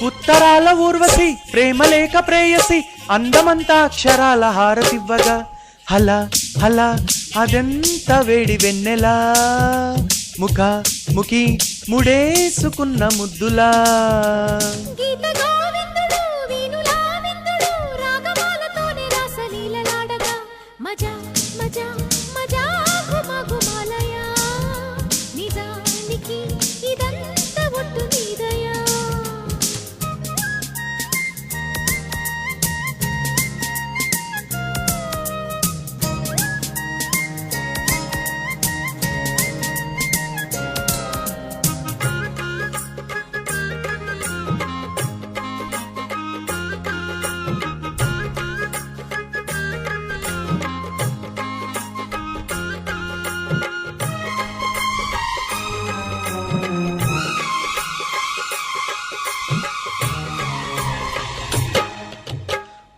ఉత్తరాల ఊర్వశి ప్రేమలేఖ ప్రేయసి అందమంతా అక్షరాల హారతివ్వగా హల హల అదెంత వేడి వెన్నెలా ముఖ ముఖి ముడేసుకున్న ముద్దులా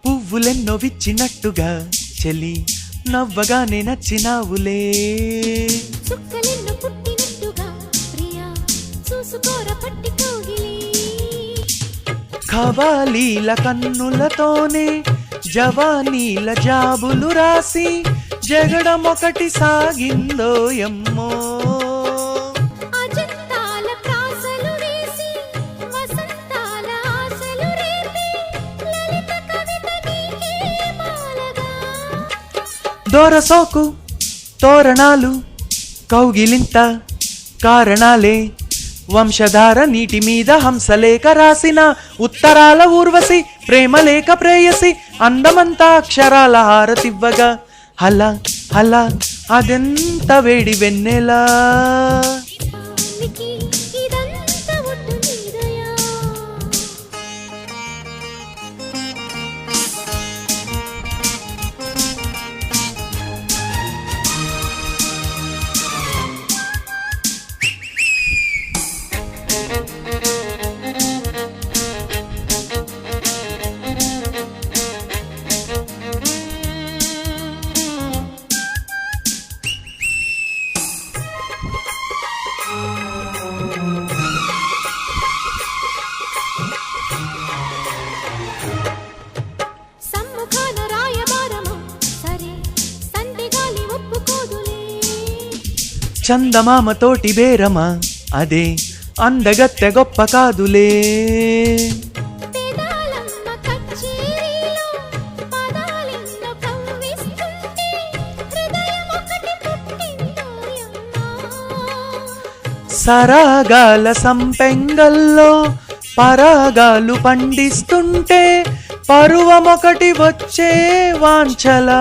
పువ్వులెన్నో విచ్చినట్టుగా చెలి నవ్వగానే నచ్చినావులే చుక్కలెన్నో పుట్టినట్టుగా ప్రియా చూసుకోర పట్టి కోగిలి ఖవాలీల కన్నులతోనే జవానీల జాబులు రాసి జగడమొకటి సాగిందో ఎమ్మో దొరసోకు తోరణాలు కౌగిలింత కారణాలే వంశధార నీటి మీద హంసలేఖ రాసిన ఉత్తరాల ఊర్వశి ప్రేమలేఖ ప్రేయసి అందమంతా అక్షరాల హారతివ్వగా హల హల అదెంత వేడి వెన్నెలా చందమామ తోటి బేరమా అదే అందగత్తె గొప్ప కాదులే సరాగాల సంపెంగల్లో పరాగాలు పండిస్తుంటే పరువమొకటి వచ్చే వాంఛలా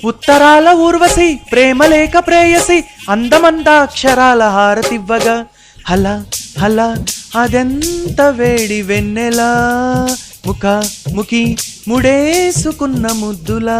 ఉత్తరాల ఊర్వశి ప్రేమలేఖ ప్రేయసి అందమంతా అక్షరాల హారతివ్వగా హల హల అదెంత వేడి వెన్నెలా ముఖ ముఖి ముడేసుకున్న ముద్దులా